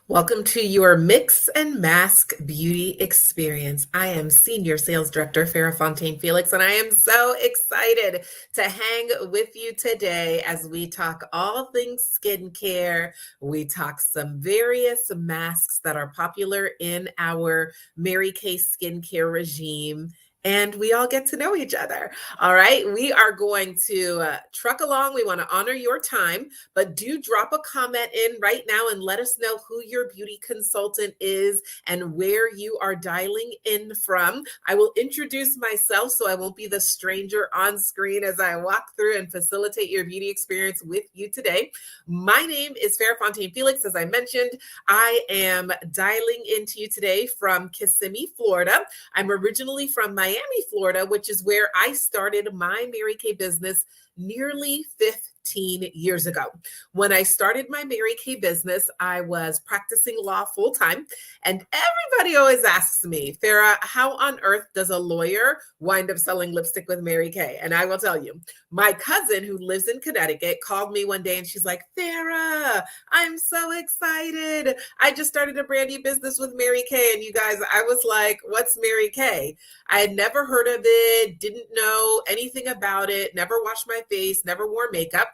Welcome to your Mix and Mask Beauty Experience. I am Senior Sales Director Farah Fontaine Felix, and I am so excited to hang with you today as we talk all things skincare. We talk some various masks that are popular in our Mary Kay skincare regime. And we all get to know each other. All right. We are going to truck along. We want to honor your time. But do drop a comment in right now and let us know who your beauty consultant is and where you are dialing in from. I will introduce myself so I won't be the stranger on screen as I walk through and facilitate your beauty experience with you today. My name is Farah Fontaine Felix. As I mentioned, I am dialing into you today from Kissimmee, Florida. I'm originally from Miami, Florida, which is where I started my Mary Kay business nearly 15 years ago. When I started my Mary Kay business, I was practicing law full time. And everybody always asks me, Farah, how on earth does a lawyer wind up selling lipstick with Mary Kay? And I will tell you, my cousin who lives in Connecticut called me one day and she's like, Farah, I'm so excited. I just started a brand new business with Mary Kay. And you guys, I was like, what's Mary Kay? I had never heard of it, didn't know anything about it, never washed my face, never wore makeup.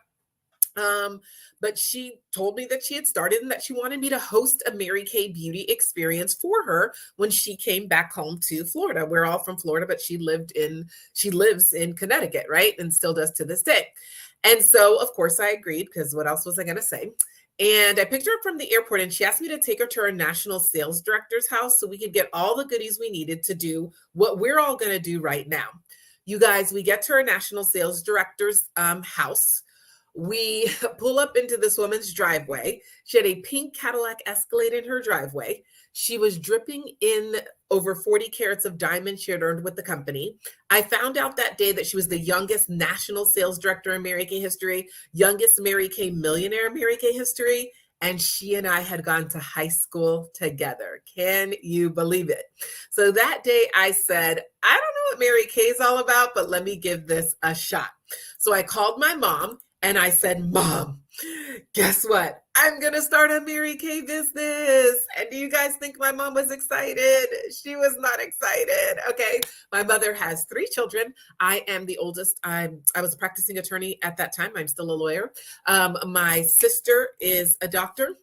But she told me that she had started and that she wanted me to host a Mary Kay beauty experience for her when she came back home to Florida. We're all from Florida, but she lives in Connecticut, right? And still does to this day. And so, of course, I agreed because what else was I going to say? And I picked her up from the airport and she asked me to take her to our national sales director's house so we could get all the goodies we needed to do what we're all going to do right now. You guys, we get to our national sales director's house. We pull up into this woman's driveway. She had a pink Cadillac Escalade in her driveway. She was dripping in over 40 carats of diamonds she had earned with the company. I found out that day that she was the youngest national sales director in Mary Kay history, youngest Mary Kay millionaire in Mary Kay history, and she and I had gone to high school together. Can you believe it? So that day I said, I don't know what Mary Kay is all about, but let me give this a shot. So I called my mom and I said, Mom, guess what? I'm going to start a Mary Kay business. And do you guys think my mom was excited? She was not excited. Okay. My mother has 3 children. I am the oldest. I was a practicing attorney at that time. I'm still a lawyer. My sister is a doctor.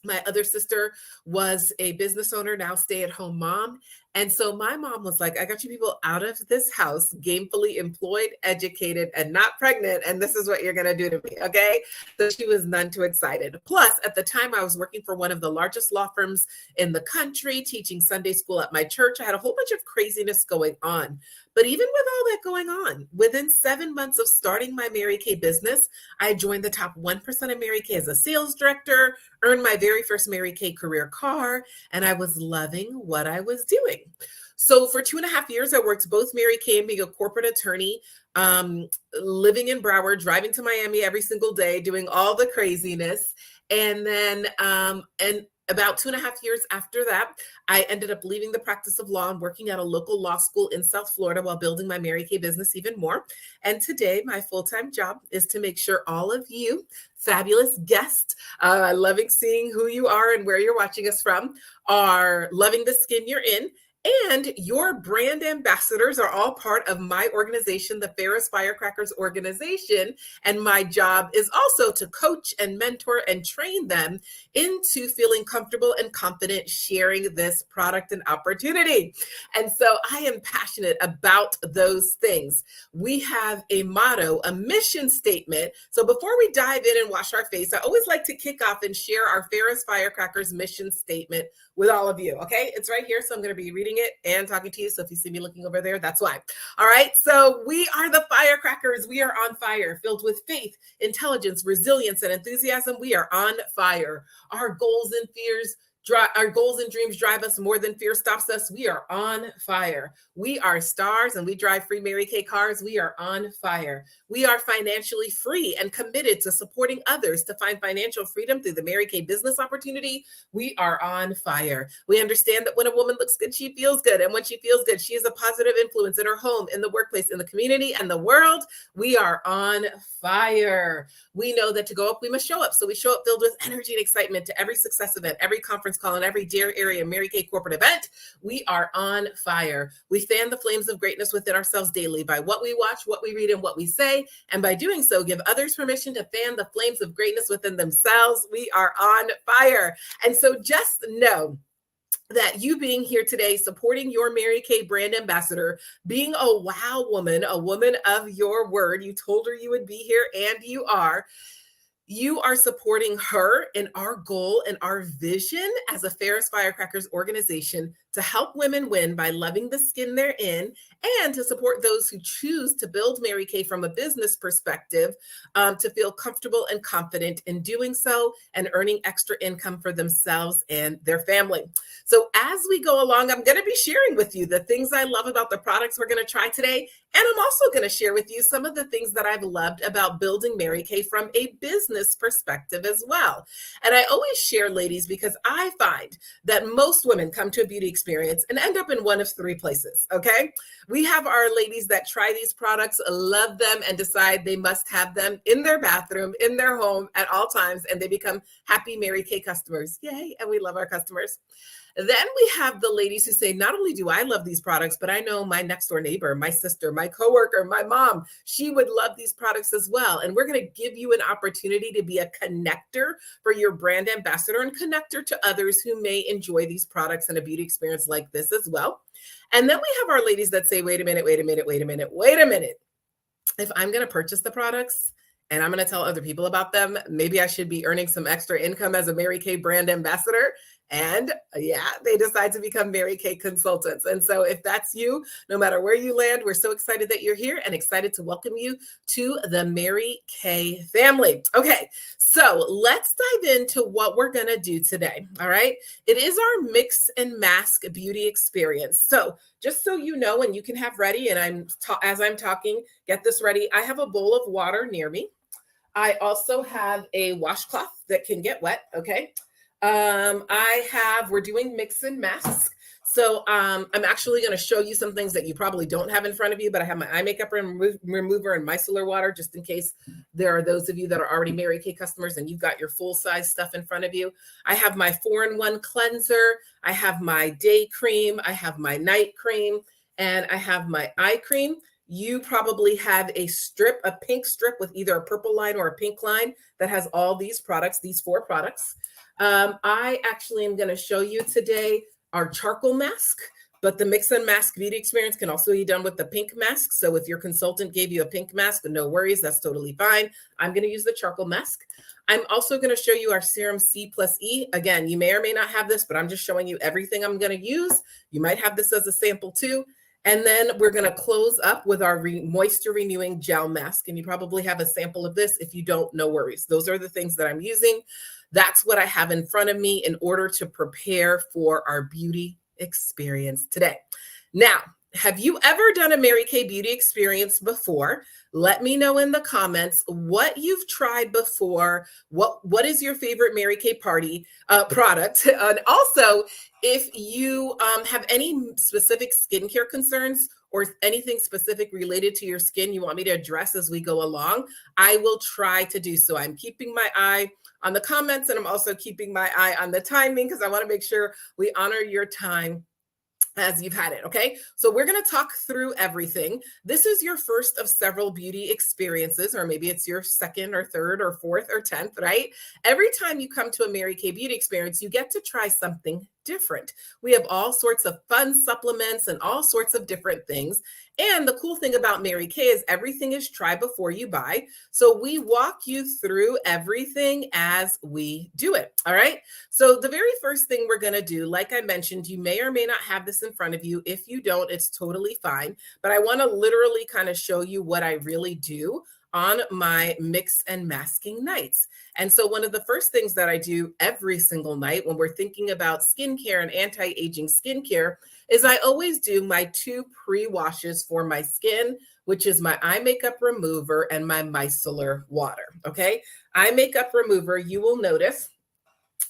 My other sister was a business owner, now stay-at-home mom. And so my mom was like, I got you people out of this house, gainfully employed, educated, and not pregnant. And this is what you're going to do to me. Okay. So she was none too excited. Plus, at the time, I was working for one of the largest law firms in the country, teaching Sunday school at my church. I had a whole bunch of craziness going on. But even with all that going on, within 7 months of starting my Mary Kay business, I joined the top 1% of Mary Kay as a sales director, earned my very first Mary Kay career car, and I was loving what I was doing. So for 2.5 years, I worked both Mary Kay and being a corporate attorney, living in Broward, driving to Miami every single day, doing all the craziness. And then, and about 2.5 years after that, I ended up leaving the practice of law and working at a local law school in South Florida while building my Mary Kay business even more. And today, my full-time job is to make sure all of you fabulous guests, loving seeing who you are and where you're watching us from, are loving the skin you're in. And your brand ambassadors are all part of my organization, the Farah's Firecrackers organization. And my job is also to coach and mentor and train them into feeling comfortable and confident sharing this product and opportunity. And so I am passionate about those things. We have a motto, a mission statement. So before we dive in and wash our face, I always like to kick off and share our Farah's Firecrackers mission statement with all of you. Okay. It's right here. So I'm going to be reading it and talking to you. So if you see me looking over there, that's why. All right. So we are the firecrackers. We are on fire, filled with faith, intelligence, resilience, and enthusiasm. We are on fire. Our goals and fears Our goals and dreams drive us more than fear stops us. We are on fire. We are stars and we drive free Mary Kay cars. We are on fire. We are financially free and committed to supporting others to find financial freedom through the Mary Kay business opportunity. We are on fire. We understand that when a woman looks good, she feels good. And when she feels good, she is a positive influence in her home, in the workplace, in the community, and the world. We are on fire. We know that to go up, we must show up. So we show up filled with energy and excitement to every success event, every conference call, and every Dare Area Mary Kay corporate event. We are on fire. We fan the flames of greatness within ourselves daily by what we watch, what we read, and what we say. And by doing so, give others permission to fan the flames of greatness within themselves. We are on fire. And so just know that you being here today, supporting your Mary Kay brand ambassador, being a wow woman, a woman of your word, you told her you would be here and you are supporting her in our goal and our vision as a Ferris Firecrackers organization to help women win by loving the skin they're in and to support those who choose to build Mary Kay from a business perspective to feel comfortable and confident in doing so and earning extra income for themselves and their family. So as we go along, I'm going to be sharing with you the things I love about the products we're going to try today. And I'm also going to share with you some of the things that I've loved about building Mary Kay from a business perspective as well. And I always share, ladies, because I find that most women come to a beauty experience and end up in one of three places, okay? We have our ladies that try these products, love them, and decide they must have them in their bathroom, in their home at all times, and they become happy Mary Kay customers. Yay, and we love our customers. Then we have the ladies who say, not only do I love these products, but I know my next door neighbor, my sister, my coworker, my mom, she would love these products as well. And we're going to give you an opportunity to be a connector for your brand ambassador and connector to others who may enjoy these products and a beauty experience like this as well. And then we have our ladies that say, wait a minute. If I'm going to purchase the products and I'm going to tell other people about them, maybe I should be earning some extra income as a Mary Kay brand ambassador. And yeah, they decide to become Mary Kay consultants. And so if that's you, no matter where you land, we're so excited that you're here and excited to welcome you to the Mary Kay family. Okay, so let's dive into what we're going to do today. All right. It is our mix and mask beauty experience. So just so you know, and you can have ready, and as I'm talking, get this ready. I have a bowl of water near me. I also have a washcloth that can get wet. Okay. We're doing mix and mask. So I'm actually going to show you some things that you probably don't have in front of you, but I have my eye makeup remover and micellar water, just in case there are those of you that are already Mary Kay customers and you've got your full size stuff in front of you. I have my 4-in-1 cleanser. I have my day cream. I have my night cream, and I have my eye cream. You probably have a pink strip with either a purple line or a pink line that has all these products, these 4 products. I actually am going to show you today our charcoal mask, but the mix and mask beauty experience can also be done with the pink mask. So if your consultant gave you a pink mask, no worries, that's totally fine. I'm going to use the charcoal mask. I'm also going to show you our serum C+E. Again, you may or may not have this, but I'm just showing you everything I'm going to use. You might have this as a sample too. And then we're going to close up with our moisture renewing gel mask. And you probably have a sample of this. If you don't, no worries. Those are the things that I'm using. That's what I have in front of me in order to prepare for our beauty experience today. Now, have you ever done a Mary Kay beauty experience before? Let me know in the comments what you've tried before. What is your favorite Mary Kay product? And also, if you have any specific skincare concerns or anything specific related to your skin you want me to address as we go along, I will try to do so. I'm keeping my eye on the comments, and I'm also keeping my eye on the timing because I want to make sure we honor your time as you've had it. Okay. So we're going to talk through everything. This is your first of several beauty experiences, or maybe it's your second or third or fourth or 10th, right? Every time you come to a Mary Kay beauty experience, you get to try something different. We have all sorts of fun supplements and all sorts of different things. And the cool thing about Mary Kay is everything is try before you buy. So we walk you through everything as we do it. All right. So the very first thing we're going to do, like I mentioned, you may or may not have this in front of you. If you don't, it's totally fine. But I want to literally kind of show you what I really do on my mix and masking nights. And so, one of the first things that I do every single night when we're thinking about skincare and anti aging skincare is I always do my two pre washes for my skin, which is my eye makeup remover and my micellar water. Okay. Eye makeup remover, you will notice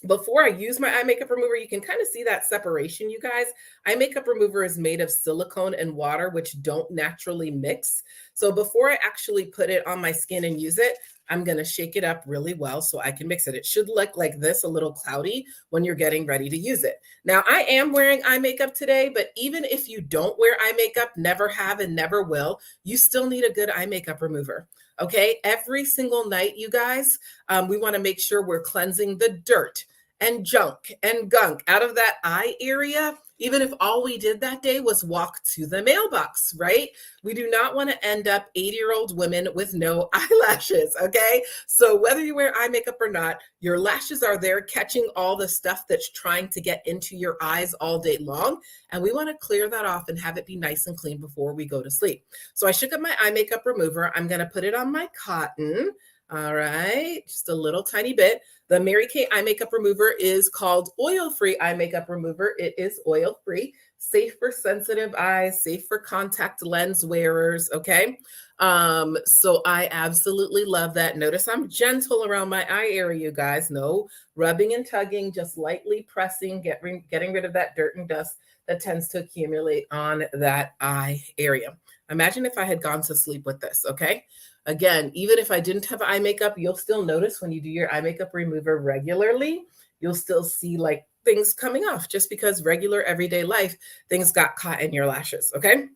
before I use my eye makeup remover, you can kind of see that separation, you guys. Eye makeup remover is made of silicone and water, which don't naturally mix. So before I actually put it on my skin and use it, I'm going to shake it up really well so I can mix it. It should look like this, a little cloudy when you're getting ready to use it. Now, I am wearing eye makeup today, but even if you don't wear eye makeup, never have and never will, you still need a good eye makeup remover. Okay, every single night, you guys, we want to make sure we're cleansing the dirt and junk and gunk out of that eye area, even if all we did that day was walk to the mailbox, right? We do not want to end up 80-year-old women with no eyelashes, okay? So whether you wear eye makeup or not, your lashes are there catching all the stuff that's trying to get into your eyes all day long. And we want to clear that off and have it be nice and clean before we go to sleep. So I shook up my eye makeup remover. I'm going to put it on my cotton. All right, just a little tiny bit. The Mary Kay eye makeup remover is called oil-free eye makeup remover. It is oil-free, safe for sensitive eyes, safe for contact lens wearers, okay? So I absolutely love that. Notice I'm gentle around my eye area, you guys. No rubbing and tugging, just lightly pressing, getting rid of that dirt and dust that tends to accumulate on that eye area. Imagine if I had gone to sleep with this, okay? Again, even if I didn't have eye makeup, you'll still notice when you do your eye makeup remover regularly, you'll still see like things coming off just because regular everyday life, things got caught in your lashes, okay?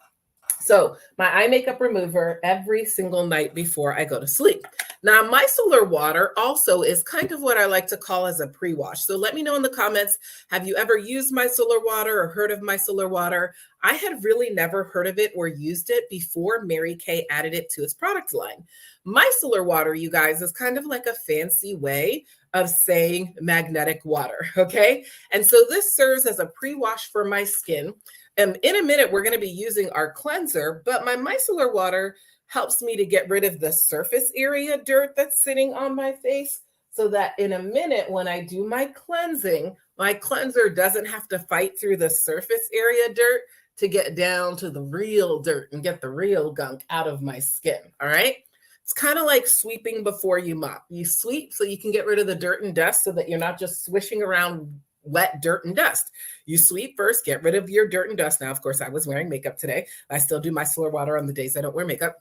So my eye makeup remover every single night before I go to sleep. Now, micellar water also is kind of what I like to call as a pre-wash. So let me know in the comments, have you ever used micellar water or heard of micellar water? I had really never heard of it or used it before Mary Kay added it to its product line. Micellar water, you guys, is kind of like a fancy way of saying magnetic water, okay? And so this serves as a pre-wash for my skin. And in a minute, we're going to be using our cleanser, but my micellar water helps me to get rid of the surface area dirt that's sitting on my face so that in a minute, when I do my cleansing, my cleanser doesn't have to fight through the surface area dirt to get down to the real dirt and get the real gunk out of my skin, all right? It's kind of like sweeping before you mop. You sweep so you can get rid of the dirt and dust so that you're not just swishing around wet dirt and dust. You sweep first, get rid of your dirt and dust. Now, of course, I was wearing makeup today. I still do micellar water on the days I don't wear makeup.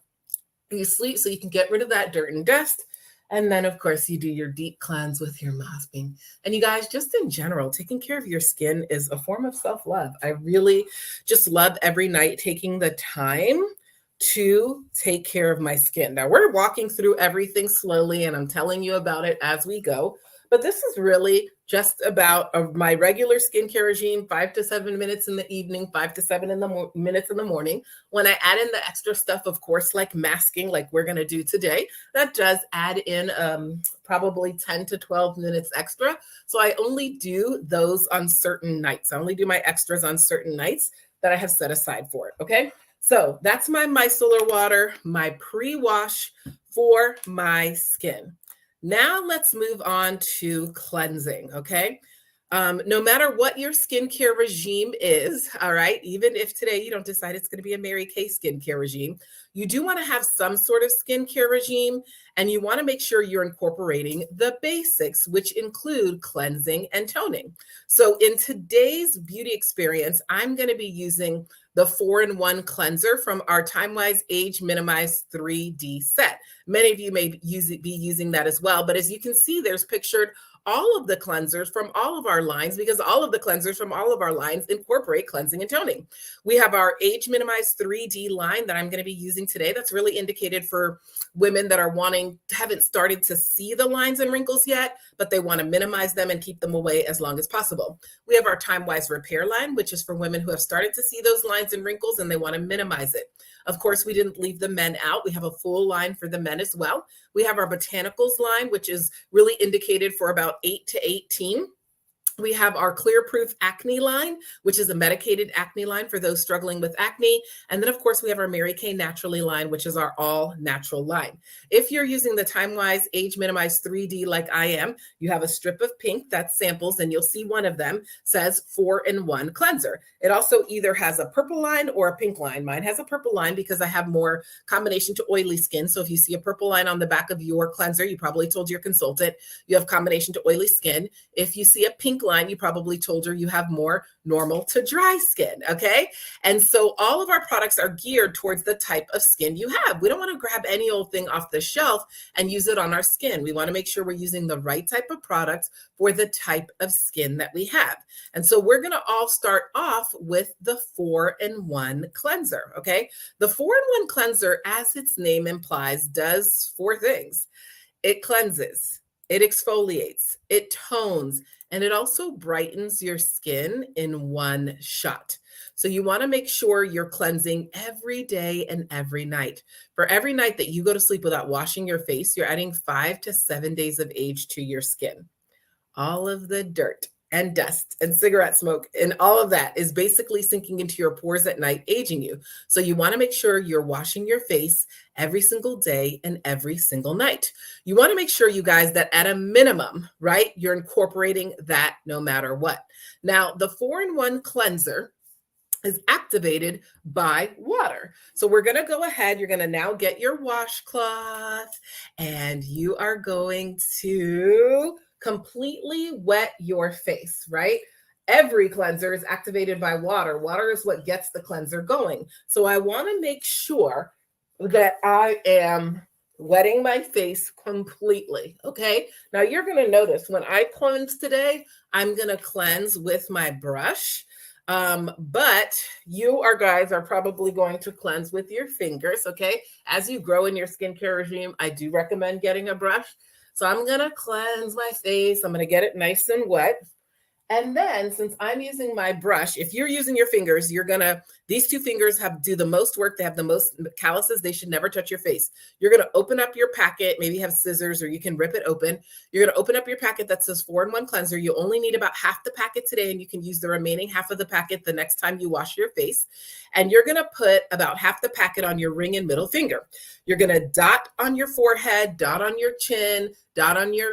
You sweep so you can get rid of that dirt and dust. And then, of course, you do your deep cleanse with your masking. And you guys, just in general, taking care of your skin is a form of self-love. I really just love every night taking the time to take care of my skin. Now, we're walking through everything slowly, and I'm telling you about it as we go. But this is really just about my regular skincare regime, 5 to 7 minutes in the evening, 5 to 7 minutes in the morning. When I add in the extra stuff, of course, like masking, like we're going to do today, that does add in probably 10 to 12 minutes extra. So I only do those on certain nights. I only do my extras on certain nights that I have set aside for it, okay? So that's my micellar water, my pre-wash for my skin. Now let's move on to cleansing, okay? No matter what your skincare regime is, all right, even if today you don't decide it's going to be a Mary Kay skincare regime, you do want to have some sort of skincare regime, and you want to make sure you're incorporating the basics, which include cleansing and toning. So in today's beauty experience, I'm going to be using the 4-in-1 cleanser from our TimeWise Age Minimize 3D set. Many of you may be using that as well, but as you can see, there's pictured all of the cleansers from all of our lines because all of the cleansers from all of our lines incorporate cleansing and toning. We have our Age Minimize 3D line that I'm going to be using today. That's really indicated for women that are haven't started to see the lines and wrinkles yet, but they want to minimize them and keep them away as long as possible. We have our TimeWise Repair line, which is for women who have started to see those lines and wrinkles and they want to minimize it. Of course, we didn't leave the men out. We have a full line for the men as well. We have our Botanicals line, which is really indicated for about 8 to 18. We have our Clear Proof Acne line, which is a medicated acne line for those struggling with acne. And then, of course, we have our Mary Kay Naturally line, which is our all natural line. If you're using the Time Wise Age Minimized 3D like I am, you have a strip of pink that's samples, and you'll see one of them says 4-in-1 cleanser. It also either has a purple line or a pink line. Mine has a purple line because I have more combination to oily skin. So if you see a purple line on the back of your cleanser, you probably told your consultant you have combination to oily skin. If you see a pink line, you probably told her you have more normal to dry skin. Okay. And so all of our products are geared towards the type of skin you have. We don't want to grab any old thing off the shelf and use it on our skin. We want to make sure we're using the right type of products for the type of skin that we have. And so we're going to all start off with the 4-in-1 cleanser. Okay. The 4-in-1 cleanser, as its name implies, does 4 things. It cleanses, it exfoliates, it tones, and it also brightens your skin in one shot. So you want to make sure you're cleansing every day and every night. For every night that you go to sleep without washing your face, you're adding 5 to 7 days of age to your skin. All of the dirt and dust and cigarette smoke and all of that is basically sinking into your pores at night, aging you. So you want to make sure you're washing your face every single day and every single night. You want to make sure, you guys, that at a minimum, right, you're incorporating that no matter what. Now, the 4-in-1 cleanser is activated by water. So we're going to go ahead. You're going to now get your washcloth and you are going to completely wet your face, right? Every cleanser is activated by water. Water is what gets the cleanser going. So I want to make sure that I am wetting my face completely. Okay. Now you're going to notice when I cleanse today, I'm going to cleanse with my brush. But you guys are probably going to cleanse with your fingers. Okay. As you grow in your skincare regime, I do recommend getting a brush. So I'm going to cleanse my face. I'm going to get it nice and wet. And then since I'm using my brush, if you're using your fingers, these 2 fingers do the most work. They have the most calluses. They should never touch your face. You're going to open up your packet, maybe have scissors or you can rip it open. You're going to open up your packet that says 4-in-1 cleanser. You only need about half the packet today and you can use the remaining half of the packet the next time you wash your face. And you're going to put about half the packet on your ring and middle finger. You're going to dot on your forehead, dot on your chin, dot on your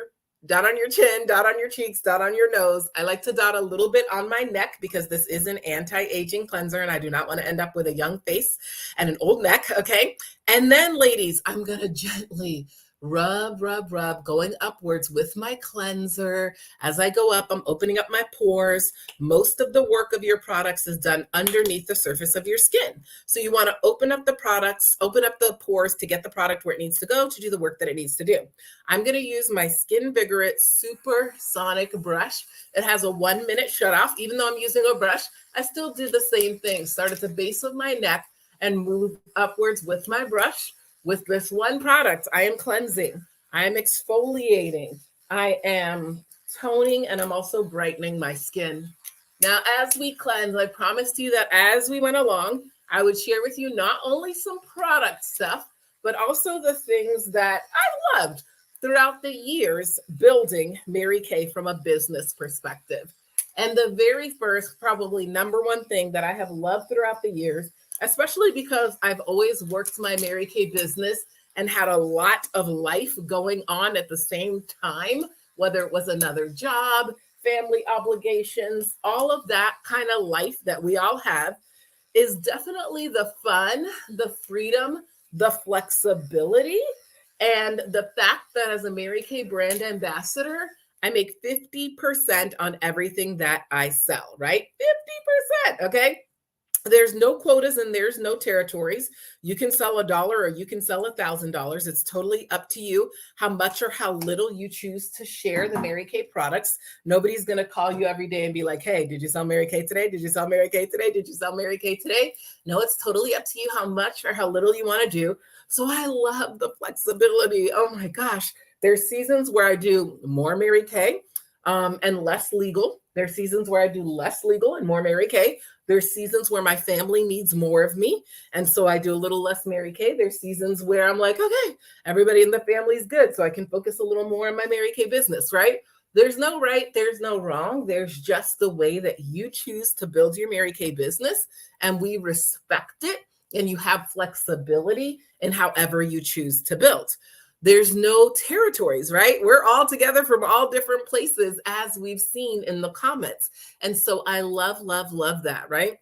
chin, dot on your cheeks, dot on your nose. I like to dot a little bit on my neck because this is an anti-aging cleanser and I do not want to end up with a young face and an old neck, okay? And then, ladies, I'm going to gently rub, going upwards with my cleanser. As I go up, I'm opening up my pores. Most of the work of your products is done underneath the surface of your skin. So you want to open up the products, open up the pores to get the product where it needs to go to do the work that it needs to do. I'm going to use my Skin Vigorate Supersonic brush. It has a 1-minute shut off. Even though I'm using a brush, I still do the same thing. Start at the base of my neck and move upwards with my brush. With this one product, I am cleansing, I am exfoliating, I am toning, and I'm also brightening my skin. Now, as we cleanse, I promised you that as we went along, I would share with you not only some product stuff, but also the things that I loved throughout the years building Mary Kay from a business perspective. And the very first, probably number one thing that I have loved throughout the years, especially because I've always worked my Mary Kay business and had a lot of life going on at the same time, whether it was another job, family obligations, all of that kind of life that we all have, is definitely the fun, the freedom, the flexibility, and the fact that as a Mary Kay brand ambassador, I make 50% on everything that I sell, right? 50%, okay? There's no quotas and there's no territories. You can sell $1 or you can sell $1,000. It's totally up to you how much or how little you choose to share the Mary Kay products. Nobody's going to call you every day and be like, hey, did you sell Mary Kay today? Did you sell Mary Kay today? Did you sell Mary Kay today? No, it's totally up to you how much or how little you want to do. So I love the flexibility. Oh my gosh. There's seasons where I do more Mary Kay and less legal. There's seasons where I do less legal and more Mary Kay. There's seasons where my family needs more of me, and so I do a little less Mary Kay. There's seasons where I'm like, okay, everybody in the family's good, so I can focus a little more on my Mary Kay business, right? There's no right, there's no wrong. There's just the way that you choose to build your Mary Kay business, and we respect it. And you have flexibility in however you choose to build. There's no territories, right? We're all together from all different places, as we've seen in the comments. And so I love, love, love that, right?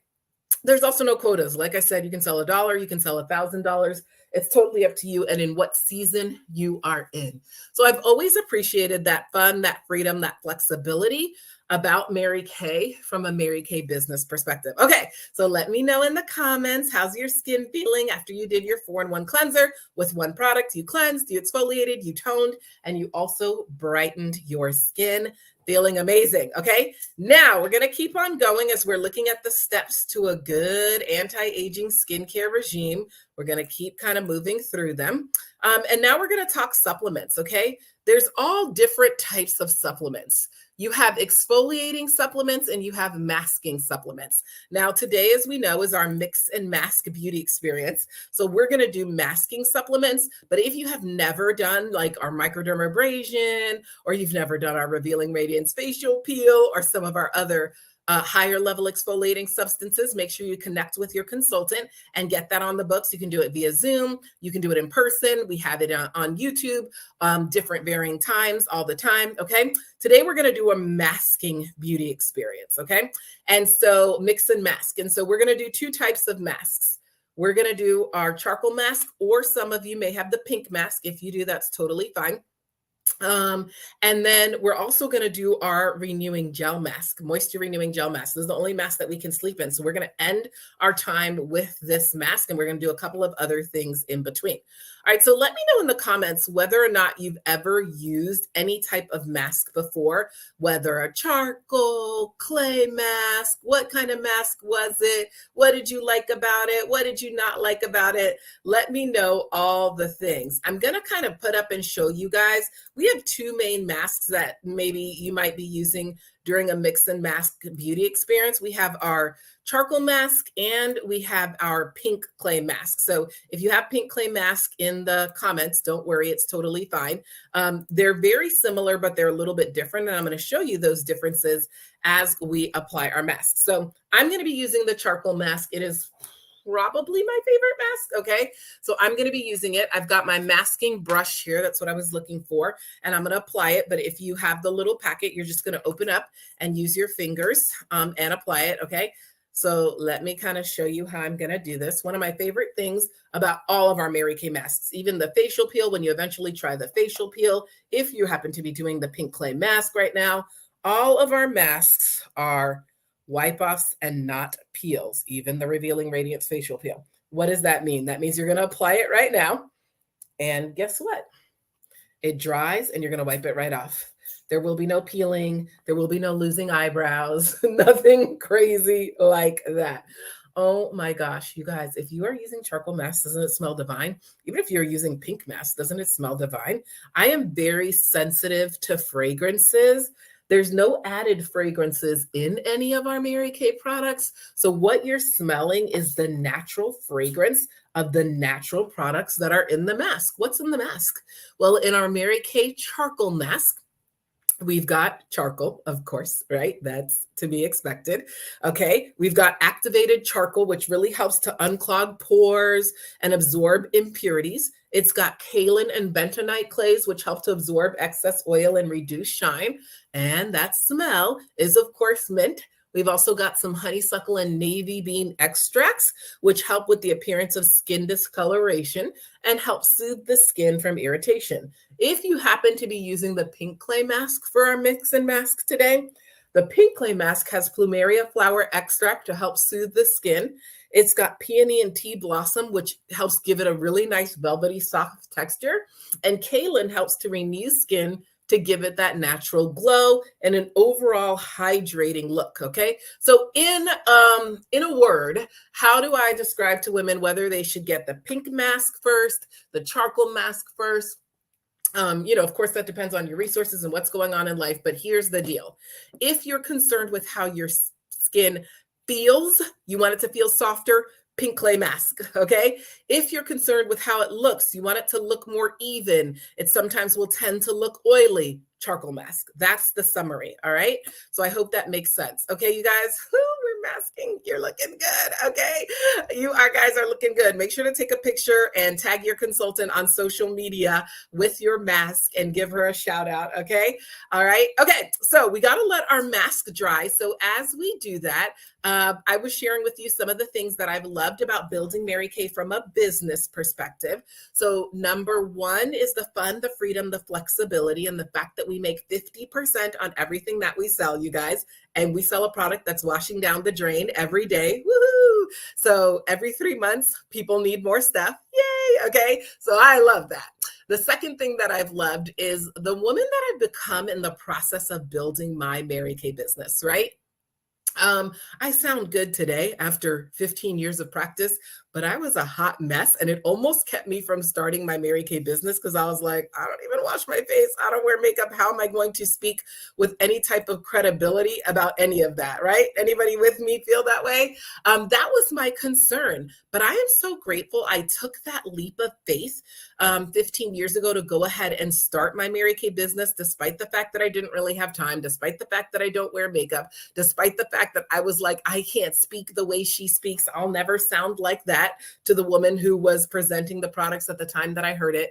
There's also no quotas. Like I said, you can sell $1, you can sell $1,000. It's totally up to you and in what season you are in. So I've always appreciated that fun, that freedom, that flexibility about Mary Kay from a Mary Kay business perspective. Okay, so let me know in the comments, how's your skin feeling after you did your 4-in-1 cleanser with one product? You cleansed, you exfoliated, you toned, and you also brightened your skin. Feeling amazing. Okay, now we're going to keep on going as we're looking at the steps to a good anti-aging skincare regime. We're going to keep kind of moving through them. And now we're going to talk supplements. Okay, there's all different types of supplements. You have exfoliating supplements and you have masking supplements. Now, today, as we know, is our mix and mask beauty experience. So we're going to do masking supplements. But if you have never done like our microdermabrasion, or you've never done our Revealing Radiance facial peel, or some of our other higher level exfoliating substances, make sure you connect with your consultant and get that on the books. You can do it via Zoom. You can do it in person. We have it on YouTube, different varying times all the time. Okay. Today, we're going to do a masking beauty experience. Okay. And so mix and mask. And so we're going to do 2 types of masks. We're going to do our charcoal mask, or some of you may have the pink mask. If you do, that's totally fine. And then we're also going to do our renewing gel mask, moisture renewing gel mask. This is the only mask that we can sleep in. So we're going to end our time with this mask, and we're going to do a couple of other things in between. All right. So let me know in the comments whether or not you've ever used any type of mask before, whether a charcoal, clay mask, what kind of mask was it? What did you like about it? What did you not like about it? Let me know all the things. I'm going to kind of put up and show you guys. We have 2 main masks that maybe you might be using during a mix and mask beauty experience. We have our charcoal mask and we have our pink clay mask. So if you have pink clay mask in the comments, don't worry, it's totally fine. They're very similar, but they're a little bit different. And I'm going to show you those differences as we apply our mask. So I'm going to be using the charcoal mask. It is probably my favorite mask. Okay. So I'm going to be using it. I've got my masking brush here. That's what I was looking for. And I'm going to apply it. But if you have the little packet, you're just going to open up and use your fingers and apply it. Okay. So let me kind of show you how I'm going to do this. One of my favorite things about all of our Mary Kay masks, even the facial peel, when you eventually try the facial peel, if you happen to be doing the pink clay mask right now, all of our masks are wipe offs and not peels, even the Revealing Radiance facial peel. What does that mean? That means you're going to apply it right now. And guess what? It dries and you're going to wipe it right off. There will be no peeling. There will be no losing eyebrows, nothing crazy like that. Oh my gosh, you guys, if you are using charcoal mask, doesn't it smell divine? Even if you're using pink mask, doesn't it smell divine? I am very sensitive to fragrances. There's no added fragrances in any of our Mary Kay products. So what you're smelling is the natural fragrance of the natural products that are in the mask. What's in the mask? Well, in our Mary Kay charcoal mask, we've got charcoal, of course, right? That's to be expected. Okay. We've got activated charcoal, which really helps to unclog pores and absorb impurities. It's got kaolin and bentonite clays, which help to absorb excess oil and reduce shine. And that smell is, of course, mint. We've also got some honeysuckle and navy bean extracts, which help with the appearance of skin discoloration and help soothe the skin from irritation. If you happen to be using the pink clay mask for our mix and mask today, the pink clay mask has plumeria flower extract to help soothe the skin. It's got peony and tea blossom, which helps give it a really nice velvety soft texture. And kaolin helps to renew skin to give it that natural glow and an overall hydrating look. Okay. So in a word, how do I describe to women whether they should get the pink mask first, the charcoal mask first? Of course, that depends on your resources and what's going on in life. But here's the deal. If you're concerned with how your skin feels, you want it to feel softer, pink clay mask, okay? If you're concerned with how it looks, you want it to look more even, it sometimes will tend to look oily, charcoal mask. That's the summary, all right? So I hope that makes sense. Okay, you guys, we're masking. You're looking good, okay? You are guys are looking good. Make sure to take a picture and tag your consultant on social media with your mask and give her a shout out, okay? All right, okay, so we gotta let our mask dry. So as we do that, I was sharing with you some of the things that I've loved about building Mary Kay from a business perspective. So number one is the fun, the freedom, the flexibility, and the fact that we make 50% on everything that we sell, you guys. And we sell a product that's washing down the drain every day. Woohoo! So every 3 months, people need more stuff. Yay! Okay, so I love that. The second thing that I've loved is the woman that I've become in the process of building my Mary Kay business, right? I sound good today after 15 years of practice, but I was a hot mess and it almost kept me from starting my Mary Kay business because I was like, I don't even wash my face. I don't wear makeup. How am I going to speak with any type of credibility about any of that, right? Anybody with me feel that way? That was my concern, but I am so grateful I took that leap of faith 15 years ago to go ahead and start my Mary Kay business, despite the fact that I didn't really have time, despite the fact that I don't wear makeup, despite the fact that I was like, I can't speak the way she speaks. I'll never sound like that to the woman who was presenting the products at the time that I heard it.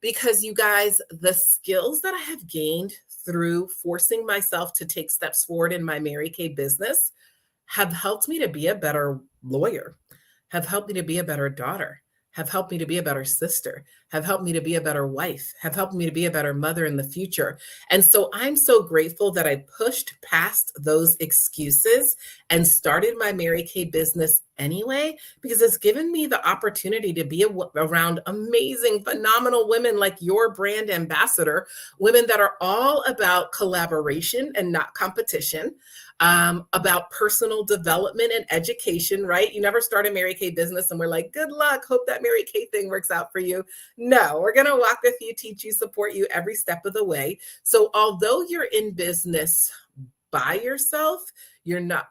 Because you guys, the skills that I have gained through forcing myself to take steps forward in my Mary Kay business have helped me to be a better lawyer, have helped me to be a better daughter, have helped me to be a better sister, have helped me to be a better wife, have helped me to be a better mother in the future. And so I'm so grateful that I pushed past those excuses and started my Mary Kay business anyway, because it's given me the opportunity to be around amazing, phenomenal women like your brand ambassador, women that are all about collaboration and not competition, about personal development and education, right? You never start a Mary Kay business and we're like, good luck, hope that Mary Kay thing works out for you. No, we're going to walk with you, teach you, support you every step of the way. So although you're in business by yourself,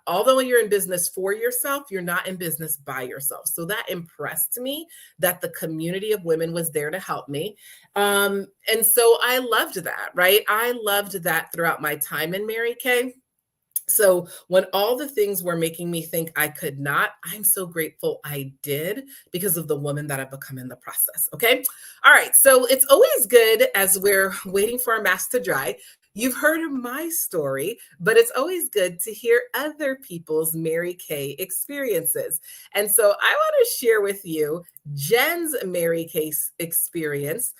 although you're in business for yourself, you're not in business by yourself. So that impressed me that the community of women was there to help me. And so I loved that, right? I loved that throughout my time in Mary Kay. So when all the things were making me think I could not, I'm so grateful I did because of the woman that I've become in the process. Okay. All right. So it's always good as we're waiting for our mask to dry. You've heard my story, but it's always good to hear other people's Mary Kay experiences. And so I want to share with you Jen's Mary Kay experience.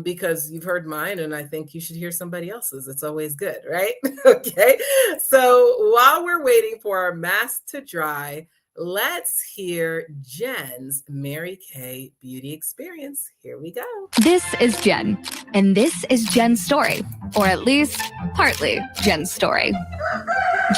Because you've heard mine and I think you should hear somebody else's. It's always good, right? Okay. So while we're waiting for our mask to dry, let's hear Jen's Mary Kay beauty experience. Here we go. This is Jen, and this is Jen's story, or at least partly Jen's story.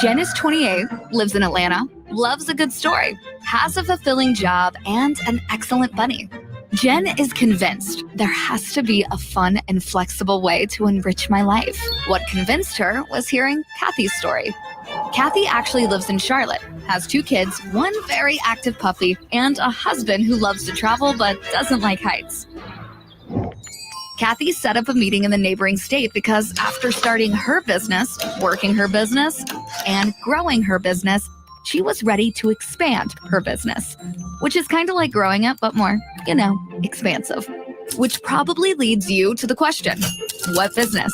Jen is 28, lives in Atlanta, loves a good story, has a fulfilling job, and an excellent bunny. Jen is convinced there has to be a fun and flexible way to enrich my life. What convinced her was hearing Kathy's story. Kathy actually lives in Charlotte, has 2 kids, 1 very active puppy, and a husband who loves to travel but doesn't like heights. Kathy set up a meeting in the neighboring state because after starting her business, working her business, and growing her business, she was ready to expand her business, which is kind of like growing it, but more, expansive. Which probably leads you to the question, what business?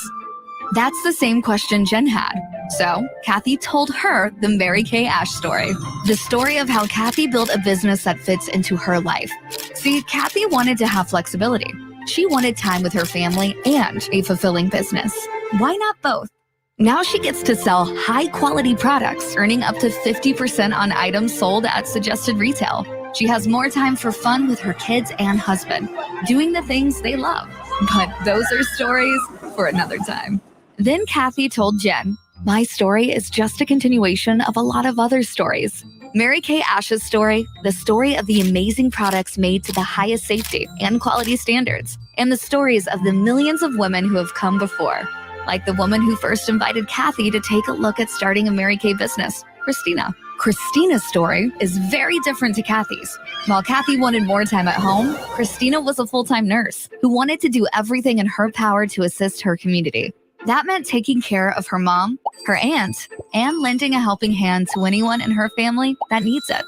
That's the same question Jen had. So Kathy told her the Mary Kay Ash story, the story of how Kathy built a business that fits into her life. See, Kathy wanted to have flexibility. She wanted time with her family and a fulfilling business. Why not both? Now she gets to sell high-quality products, earning up to 50% on items sold at suggested retail. She has more time for fun with her kids and husband, doing the things they love. But those are stories for another time. Then Kathy told Jen, my story is just a continuation of a lot of other stories. Mary Kay Ash's story, the story of the amazing products made to the highest safety and quality standards, and the stories of the millions of women who have come before. Like the woman who first invited Kathy to take a look at starting a Mary Kay business, Christina. Christina's story is very different to Kathy's. While Kathy wanted more time at home, Christina was a full-time nurse who wanted to do everything in her power to assist her community. That meant taking care of her mom, her aunt, and lending a helping hand to anyone in her family that needs it.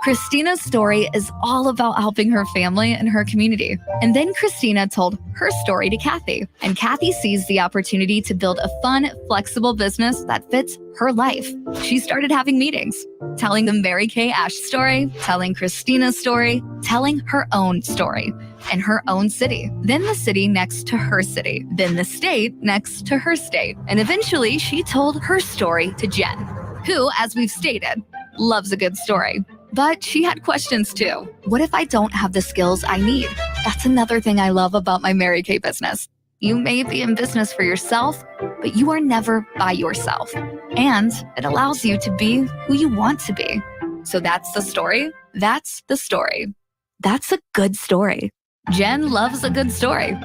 Christina's story is all about helping her family and her community. And then Christina told her story to Kathy, and Kathy seized the opportunity to build a fun, flexible business that fits her life. She started having meetings, telling the Mary Kay Ash story, telling Christina's story, telling her own story in her own city, then the city next to her city, then the state next to her state. And eventually she told her story to Jen, who, as we've stated, loves a good story. But she had questions too. What if I don't have the skills I need? That's another thing I love about my Mary Kay business. You may be in business for yourself, but you are never by yourself. And it allows you to be who you want to be. So that's the story. That's the story. That's a good story. Jen loves a good story.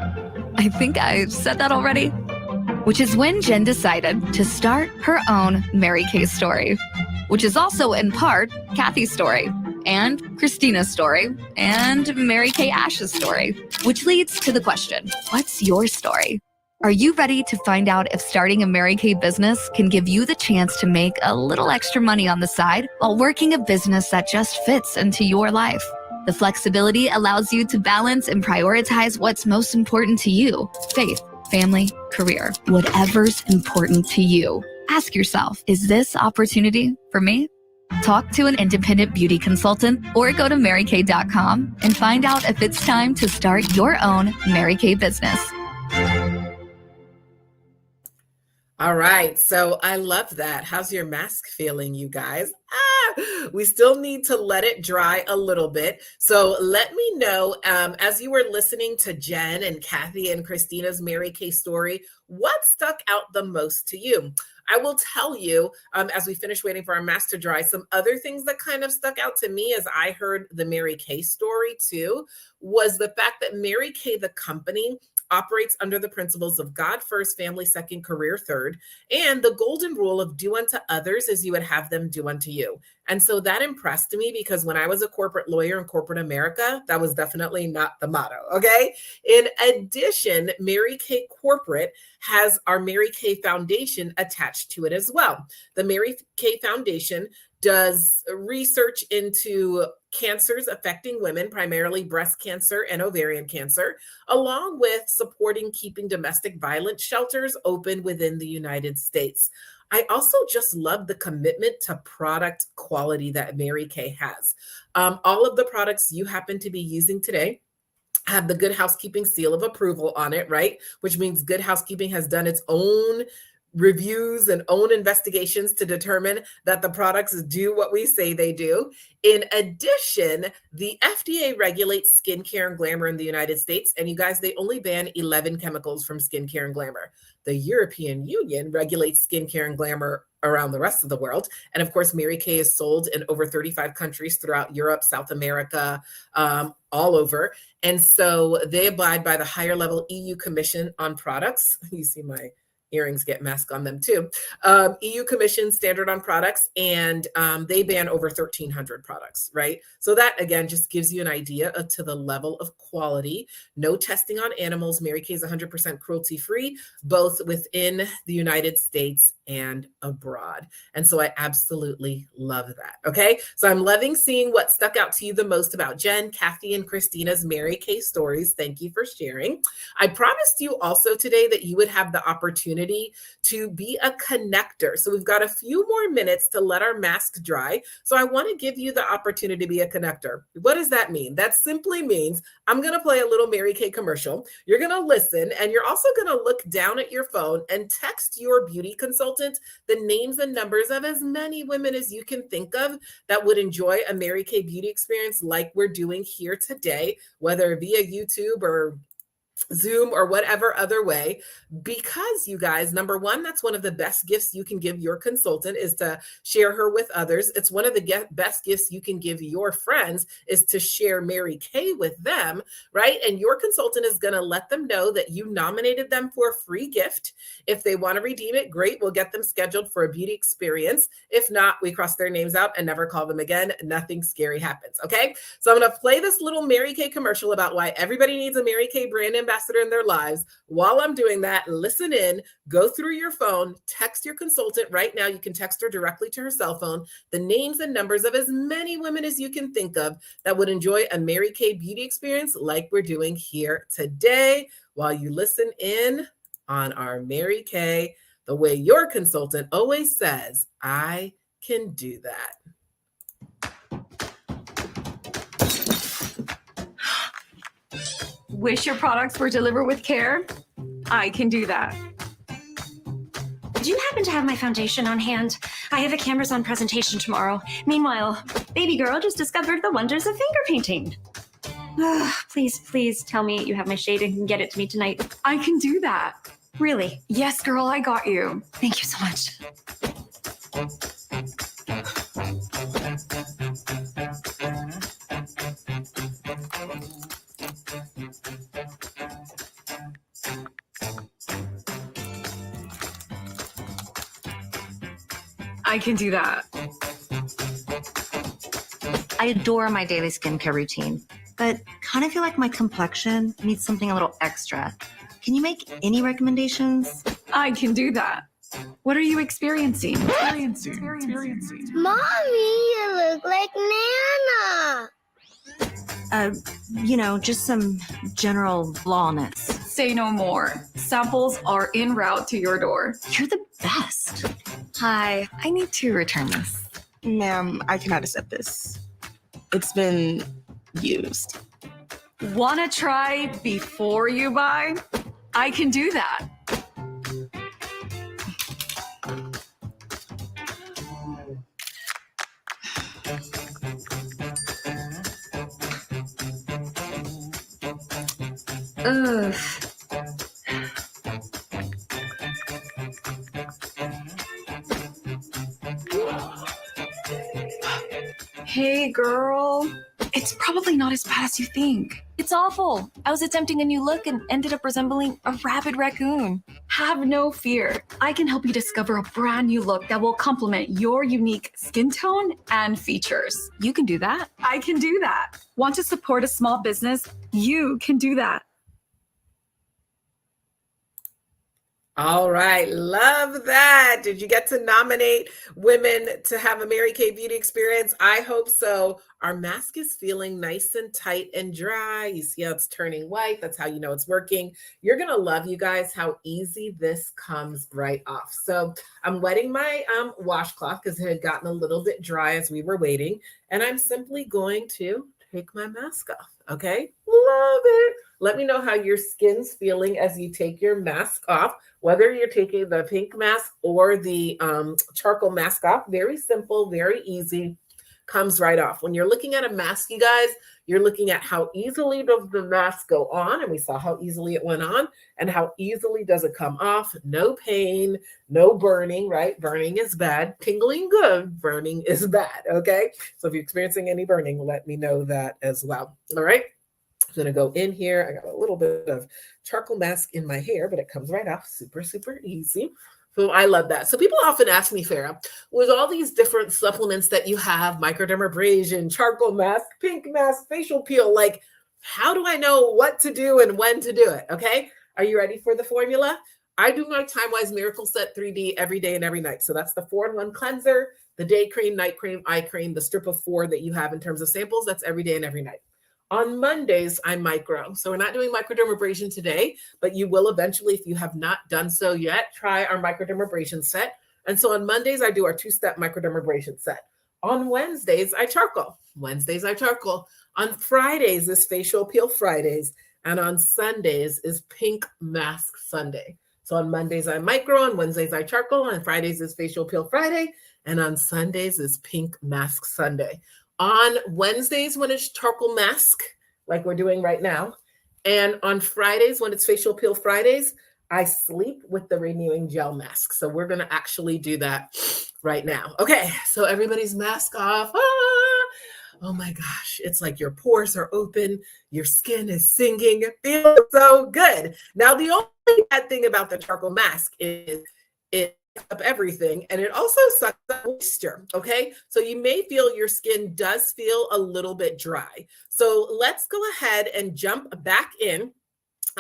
I think I said that already. Which is when Jen decided to start her own Mary Kay story, which is also in part Kathy's story, and Christina's story, and Mary Kay Ash's story, which leads to the question, what's your story? Are you ready to find out if starting a Mary Kay business can give you the chance to make a little extra money on the side while working a business that just fits into your life? The flexibility allows you to balance and prioritize what's most important to you: faith, family, career, whatever's important to you. Ask yourself, is this opportunity for me? Talk to an independent beauty consultant or go to marykay.com and find out if it's time to start your own Mary Kay business. All right, so I love that. How's your mask feeling, you guys? We still need to let it dry a little bit. So let me know, as you were listening to Jen and Kathy and Christina's Mary Kay story, what stuck out the most to you? I will tell you, as we finish waiting for our mask to dry, some other things that kind of stuck out to me as I heard the Mary Kay story too, was the fact that Mary Kay, the company, operates under the principles of God first, family second, career third, and the golden rule of do unto others as you would have them do unto you. And so that impressed me because when I was a corporate lawyer in corporate America, that was definitely not the motto, okay? In addition, Mary Kay Corporate has our Mary Kay Foundation attached to it as well. The Mary Kay Foundation does research into cancers affecting women, primarily breast cancer and ovarian cancer, along with supporting keeping domestic violence shelters open within the United States. I also just love the commitment to product quality that Mary Kay has. All of the products you happen to be using today have the Good Housekeeping seal of approval on it, right? Which means Good Housekeeping has done its own reviews and own investigations to determine that the products do what we say they do. In addition, the FDA regulates skincare and glamour in the United States. And you guys, they only ban 11 chemicals from skincare and glamour. The European Union regulates skincare and glamour around the rest of the world. And of course, Mary Kay is sold in over 35 countries throughout Europe, South America, all over. And so they abide by the higher level EU Commission on products. You see my earrings get mask on them too. EU Commission standard on products, and they ban over 1,300 products, right? So that, again, just gives you an idea to the level of quality. No testing on animals. Mary Kay is 100% cruelty-free, both within the United States and abroad. And so I absolutely love that, okay? So I'm loving seeing what stuck out to you the most about Jen, Kathy, and Christina's Mary Kay stories. Thank you for sharing. I promised you also today that you would have the opportunity to be a connector. So we've got a few more minutes to let our mask dry. So I want to give you the opportunity to be a connector. What does that mean? That simply means I'm going to play a little Mary Kay commercial. You're going to listen, and you're also going to look down at your phone and text your beauty consultant the names and numbers of as many women as you can think of that would enjoy a Mary Kay beauty experience like we're doing here today, whether via YouTube or Zoom or whatever other way, because you guys, number one, that's one of the best gifts you can give your consultant is to share her with others. It's one of the best gifts you can give your friends is to share Mary Kay with them, right? And your consultant is going to let them know that you nominated them for a free gift. If they want to redeem it, great. We'll get them scheduled for a beauty experience. If not, we cross their names out and never call them again. Nothing scary happens. Okay. So I'm going to play this little Mary Kay commercial about why everybody needs a Mary Kay brand ambassador in their lives. While I'm doing that, listen in, go through your phone, text your consultant right now. You can text her directly to her cell phone, the names and numbers of as many women as you can think of that would enjoy a Mary Kay beauty experience like we're doing here today, while you listen in on our Mary Kay, the way your consultant always says, I can do that. Wish your products were delivered with care? I can do that. Do you happen to have my foundation on hand? I have a Canvas-on presentation tomorrow. Meanwhile, baby girl just discovered the wonders of finger painting. Please tell me you have my shade and can get it to me tonight. I can do that. Really? Yes, girl, I got you. Thank you so much. I can do that. I adore my daily skincare routine, but kind of feel like my complexion needs something a little extra. Can you make any recommendations? I can do that. What are you experiencing? Mommy, you look like Nana. Just some general blandness. Say no more. Samples are en route to your door. You're the best. Hi, I need to return this. Ma'am, I cannot accept this. It's been used. Wanna try before you buy? I can do that. Ugh. Hey, girl. It's probably not as bad as you think. It's awful. I was attempting a new look and ended up resembling a rabid raccoon. Have no fear. I can help you discover a brand new look that will complement your unique skin tone and features. You can do that. I can do that. Want to support a small business? You can do that. All right. Love that. Did you get to nominate women to have a Mary Kay beauty experience? I hope so. Our mask is feeling nice and tight and dry. You see how it's turning white. That's how you know it's working. You're going to love, you guys, how easy this comes right off. So I'm wetting my washcloth because it had gotten a little bit dry as we were waiting. And I'm simply going to take my mask off. Okay. Love it. Let me know how your skin's feeling as you take your mask off, whether you're taking the pink mask or the charcoal mask off. Very simple, very easy, comes right off. When you're looking at a mask, you guys, you're looking at how easily does the mask go on, and we saw how easily it went on, and how easily does it come off. No pain, no burning, right? Burning is bad. Tingling good, burning is bad, okay? So if you're experiencing any burning, let me know that as well, all right? I'm going to go in here. I got a little bit of charcoal mask in my hair, but it comes right off. Super, super easy. So I love that. So people often ask me, Farah, with all these different supplements that you have, microdermabrasion, charcoal mask, pink mask, facial peel, like, how do I know what to do and when to do it? Okay. Are you ready for the formula? I do my TimeWise Miracle Set 3D every day and every night. So that's the 4-in-1 cleanser, the day cream, night cream, eye cream, the strip of 4 that you have in terms of samples. That's every day and every night. On Mondays, I micro. So we're not doing microdermabrasion today, but you will eventually, if you have not done so yet, try our microdermabrasion set. And so on Mondays, I do our 2-step microdermabrasion set. On Wednesdays, I charcoal. On Fridays is facial peel Fridays. And on Sundays is pink mask Sunday. So on Mondays, I micro. On Wednesdays, I charcoal. On Fridays is facial peel Friday. And on Sundays is pink mask Sunday. On Wednesdays, when it's charcoal mask, like we're doing right now, And on Fridays, when it's Facial Peel Fridays, I sleep with the renewing gel mask. So we're going to actually do that right now. Okay, so everybody's mask off. Ah! Oh my gosh, it's like your pores are open, your skin is singing. It feels so good. Now, the only bad thing about the charcoal mask is it sucks up everything, and it also sucks up moisture. Okay, so you may feel your skin does feel a little bit dry. So let's go ahead and jump back in.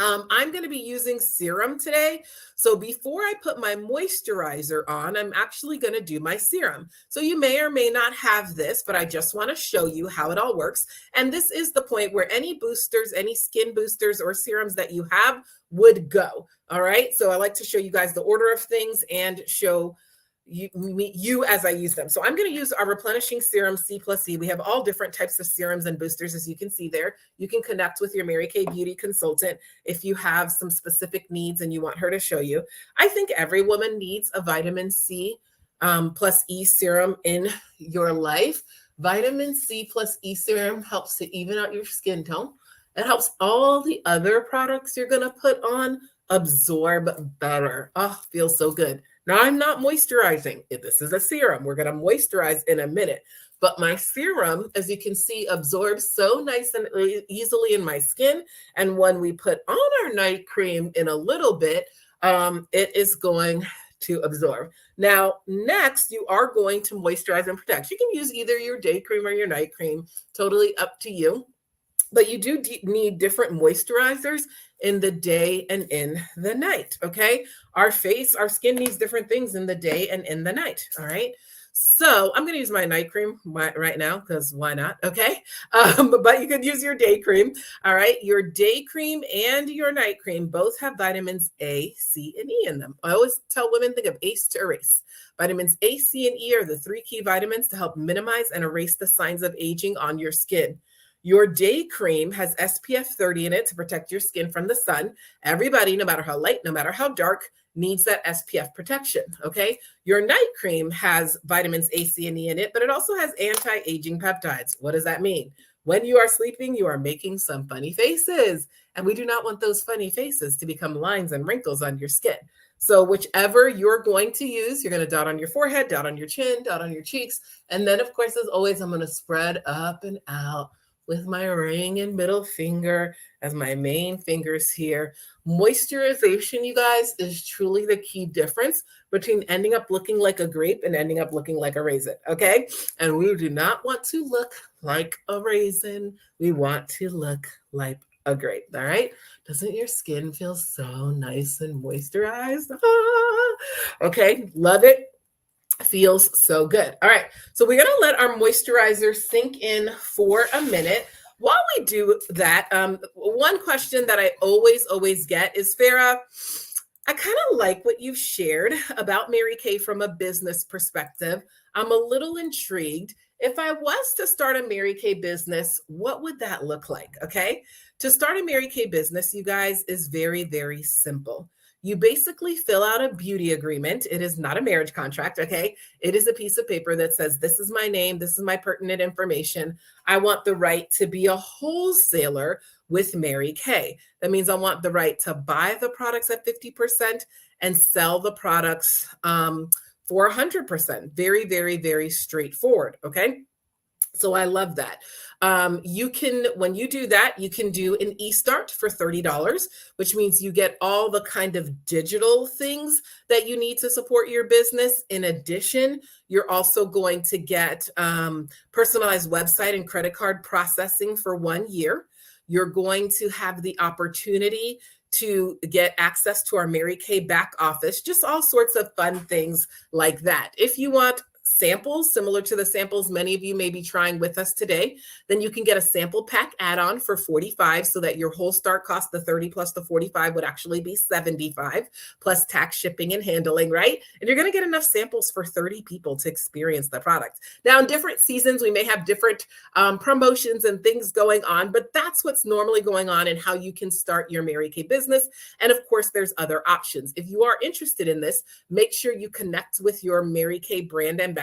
I'm going to be using serum today. So before I put my moisturizer on, I'm actually going to do my serum. So you may or may not have this, but I just want to show you how it all works. And this is the point where any boosters, any skin boosters or serums that you have would go. All right. So I like to show you guys the order of things and show you as I use them. So I'm going to use our replenishing serum C plus E. We have all different types of serums and boosters, as you can see there. You can connect with your Mary Kay Beauty consultant if you have some specific needs and you want her to show you. I think every woman needs a vitamin C plus E serum in your life. Vitamin C plus E serum helps to even out your skin tone. It helps all the other products you're going to put on absorb better. Oh, feels so good. Now, I'm not moisturizing. This is a serum. We're going to moisturize in a minute. But my serum, as you can see, absorbs so nice and easily in my skin. And when we put on our night cream in a little bit, it is going to absorb. Now, next, you are going to moisturize and protect. You can use either your day cream or your night cream, totally up to you. But you do need different moisturizers in the day and in the night, okay? Our skin needs different things in the day and in the night, all right? So I'm going to use my night cream right now because why not, okay? But you could use your day cream, all right? Your day cream and your night cream both have vitamins A, C, and E in them. I always tell women, think of ACE to erase. Vitamins A, C, and E are the 3 key vitamins to help minimize and erase the signs of aging on your skin. Your day cream has SPF 30 in it to protect your skin from the sun. Everybody, no matter how light, no matter how dark, needs that SPF protection, okay? Your night cream has vitamins A, C, and E in it, but it also has anti-aging peptides. What does that mean? When you are sleeping, you are making some funny faces, and we do not want those funny faces to become lines and wrinkles on your skin. So whichever you're going to use, you're going to dot on your forehead, dot on your chin, dot on your cheeks, and then, of course, as always, I'm going to spread up and out with my ring and middle finger as my main fingers here. Moisturization, you guys, is truly the key difference between ending up looking like a grape and ending up looking like a raisin, okay? And we do not want to look like a raisin. We want to look like a grape, all right? Doesn't your skin feel so nice and moisturized? Ah! Okay, love it. Feels so good. All right, so we're going to let our moisturizer sink in for a minute. While we do that, one question that I always get is, Farah, I kind of like what you've shared about Mary Kay from a business perspective. I'm a little intrigued. If I was to start a Mary Kay business, what would that look like? Okay, to start a Mary Kay business, you guys, is very, very simple. You basically fill out a beauty agreement. It is not a marriage contract, okay? It is a piece of paper that says, this is my name, this is my pertinent information. I want the right to be a wholesaler with Mary Kay. That means I want the right to buy the products at 50% and sell the products for 100%. Very, very, very straightforward, okay? So I love that. You can, when you do that, you can do an e-start for $30, which means you get all the kind of digital things that you need to support your business. In addition, you're also going to get personalized website and credit card processing for 1 year. You're going to have the opportunity to get access to our Mary Kay back office, just all sorts of fun things like that. If you want samples similar to the samples many of you may be trying with us today, then you can get a sample pack add-on for $45 so that your whole start cost, the $30 plus the $45, would actually be $75 plus tax, shipping, and handling, right? And you're going to get enough samples for 30 people to experience the product. Now, in different seasons, we may have different promotions and things going on, but that's what's normally going on and how you can start your Mary Kay business. And of course, there's other options. If you are interested in this, make sure you connect with your Mary Kay brand ambassador.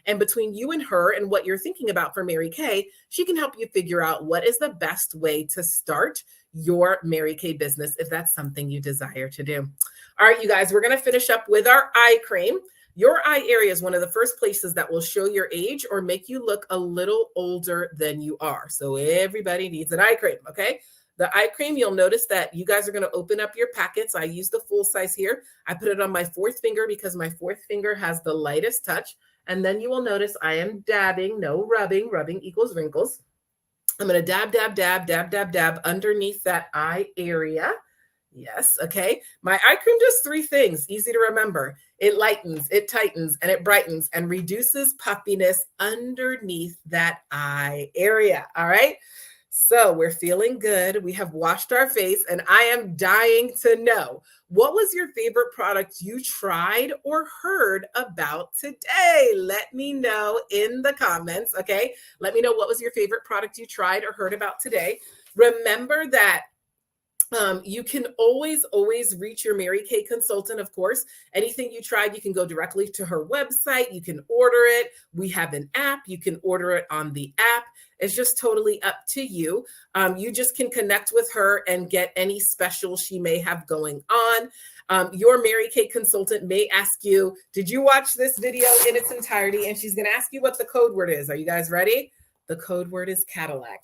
And between you and her and what you're thinking about for Mary Kay, she can help you figure out what is the best way to start your Mary Kay business if that's something you desire to do. All right, you guys, we're going to finish up with our eye cream. Your eye area is one of the first places that will show your age or make you look a little older than you are. So everybody needs an eye cream, okay? The eye cream, you'll notice that you guys are going to open up your packets. I use the full size here. I put it on my fourth finger because my fourth finger has the lightest touch. And then you will notice I am dabbing, no rubbing. Rubbing equals wrinkles. I'm going to dab, dab, dab, dab, dab, dab underneath that eye area. Yes, okay. My eye cream does three things, easy to remember. It lightens, it tightens, and it brightens and reduces puffiness underneath that eye area, all right? So we're feeling good. We have washed our face, and I am dying to know, what was your favorite product you tried or heard about today? Let me know in the comments, okay? Let me know what was your favorite product you tried or heard about today. Remember that you can always reach your Mary Kay consultant, of course. Anything you tried, you can go directly to her website. You can order it. We have an app. You can order it on the app. It's just totally up to you. You just can connect with her and get any special she may have going on. Your Mary Kay consultant may ask you, did you watch this video in its entirety? And she's going to ask you what the code word is. Are you guys ready? The code word is Cadillac.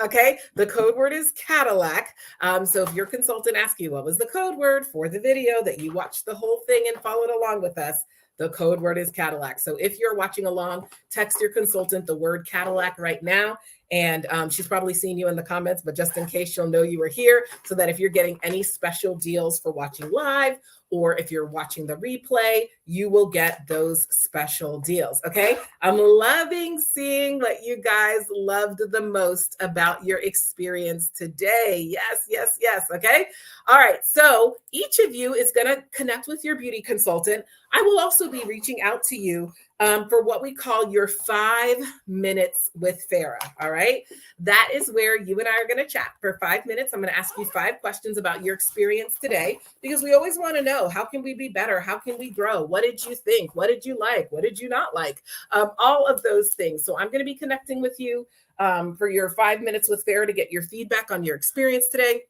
Okay, the code word is Cadillac. So if your consultant asks you what was the code word for the video that you watched the whole thing and followed along with us, the code word is Cadillac. So if you're watching along, text your consultant the word Cadillac right now. And she's probably seen you in the comments, but just in case, she'll know you were here so that if you're getting any special deals for watching live, or if you're watching the replay, you will get those special deals, okay? I'm loving seeing what you guys loved the most about your experience today. Yes, yes, yes, okay? All right, so each of you is gonna connect with your beauty consultant. I will also be reaching out to you for what we call your 5 minutes with Farah, all right? That is where you and I are gonna chat for 5 minutes. I'm gonna ask you 5 questions about your experience today, because we always wanna know, how can we be better? How can we grow? What did you think? What did you like? What did you not like? All of those things. So I'm gonna be connecting with you for your 5 minutes with Farah to get your feedback on your experience today.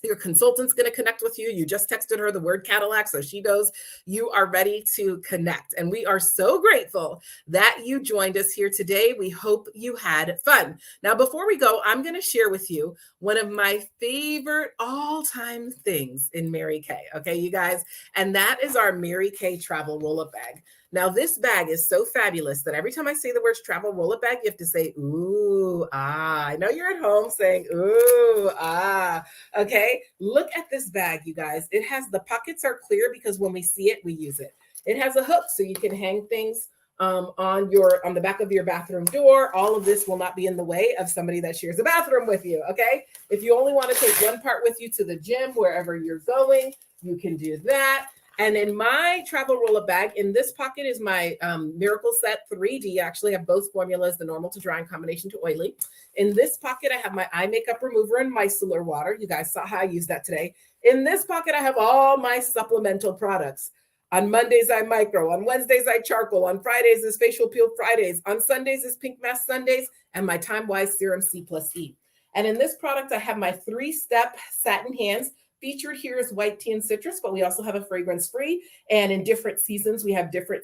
Your consultant's going to connect with you. You just texted her the word Cadillac, so she knows you are ready to connect. And we are so grateful that you joined us here today. We hope you had fun. Now, before we go, I'm going to share with you one of my favorite all-time things in Mary Kay. Okay, you guys? And that is our Mary Kay travel roll-up bag. Now, this bag is so fabulous that every time I say the words travel roll-up bag, you have to say, ooh, ah. I know you're at home saying, ooh, ah. Okay, look at this bag, you guys. It has, the pockets are clear because when we see it, we use it. It has a hook so you can hang things on the back of your bathroom door. All of this will not be in the way of somebody that shares a bathroom with you, okay? If you only want to take one part with you to the gym, wherever you're going, you can do that. And in my travel roll-up bag, in this pocket is my Miracle Set 3D. I actually have both formulas, the normal to dry and combination to oily. In this pocket, I have my eye makeup remover and micellar water. You guys saw how I used that today. In this pocket, I have all my supplemental products. On Mondays, I micro. On Wednesdays, I charcoal. On Fridays is facial peel Fridays. On Sundays is pink mask Sundays. And my Time Wise Serum C+E. And in this product, I have my 3-step satin hands. Featured here is white tea and citrus, but we also have a fragrance-free. And in different seasons, we have different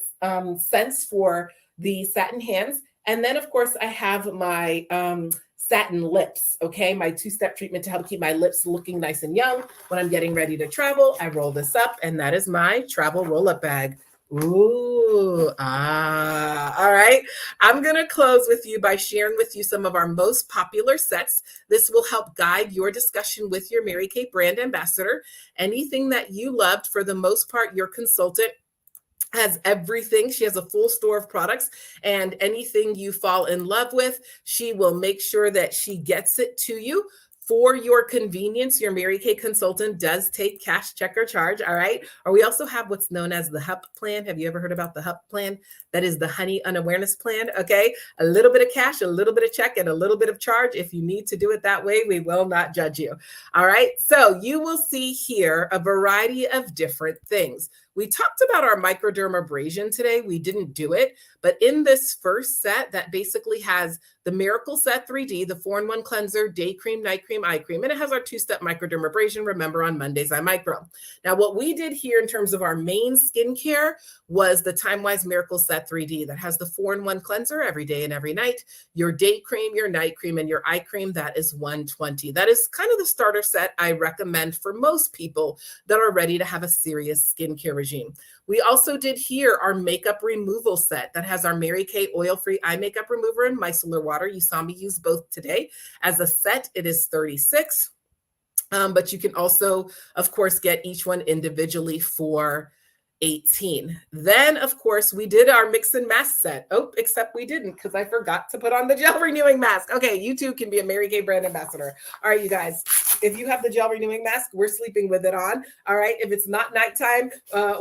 scents for the satin hands. And then, of course, I have my satin lips, okay? My 2-step treatment to help keep my lips looking nice and young. When I'm getting ready to travel, I roll this up, and that is my travel roll-up bag. Ooh, ah, all right. I'm going to close with you by sharing with you some of our most popular sets. This will help guide your discussion with your Mary Kay brand ambassador. Anything that you loved, for the most part, your consultant has everything. She has a full store of products, and anything you fall in love with, she will make sure that she gets it to you. For your convenience, your Mary Kay consultant does take cash, check, or charge, all right? Or we also have what's known as the HUP plan. Have you ever heard about the HUP plan? That is the Honey Unawareness plan, okay? A little bit of cash, a little bit of check, and a little bit of charge. If you need to do it that way, we will not judge you, all right? So you will see here a variety of different things. We talked about our microdermabrasion today. We didn't do it, but in this first set that basically has the Miracle Set 3D, the 4-in-1 cleanser, day cream, night cream, eye cream, and it has our 2-step microdermabrasion. Remember, on Mondays, I micro. Now, what we did here in terms of our main skincare was the TimeWise Miracle Set 3D that has the 4-in-1 cleanser every day and every night, your day cream, your night cream, and your eye cream. That is $120. That is kind of the starter set I recommend for most people that are ready to have a serious skincare regime. We also did here our makeup removal set that has our Mary Kay oil-free eye makeup remover and micellar water. You saw me use both today. As a set, it is $36. But you can also, of course, get each one individually for $18. Then, of course, we did our mix and mask set. Oh, except we didn't, because I forgot to put on the gel renewing mask. Okay, you too can be a Mary Kay brand ambassador. All right, you guys, if you have the gel renewing mask, we're sleeping with it on. All right, if it's not nighttime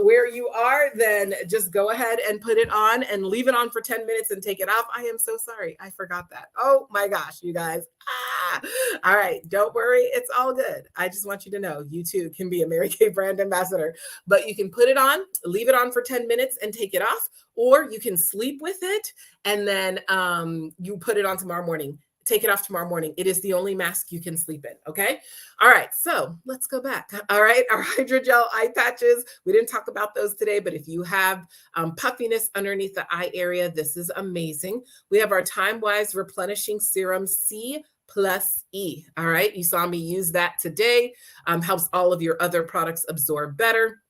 where you are, then just go ahead and put it on and leave it on for 10 minutes and take it off. I am so sorry. I forgot that. Oh my gosh, you guys. All right, don't worry. It's all good. I just want you to know you too can be a Mary Kay brand ambassador, but you can put it on, leave it on for 10 minutes and take it off, or you can sleep with it and then you put it on tomorrow morning. Take it off tomorrow morning. It is the only mask you can sleep in. Okay. All right. So let's go back. All right. Our hydrogel eye patches. We didn't talk about those today, but if you have puffiness underneath the eye area, this is amazing. We have our TimeWise Replenishing Serum C plus E. All right. You saw me use that today. Helps all of your other products absorb better.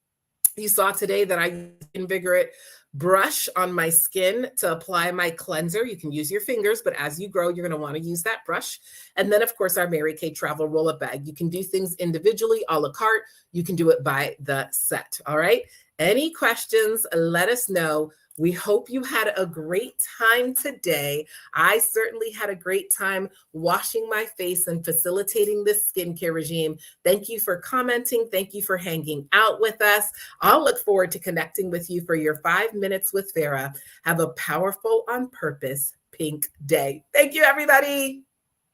You saw today that I Invigorate brush on my skin to apply my cleanser. You can use your fingers, but as you grow, you're going to want to use that brush. And then, of course, our Mary Kay travel roll-up bag. You can do things individually, a la carte. You can do it by the set. All right. Any questions, let us know. We hope you had a great time today. I certainly had a great time washing my face and facilitating this skincare regime. Thank you for commenting. Thank you for hanging out with us. I'll look forward to connecting with you for your 5 minutes with Farah. Have a powerful, on purpose, pink day. Thank you, everybody.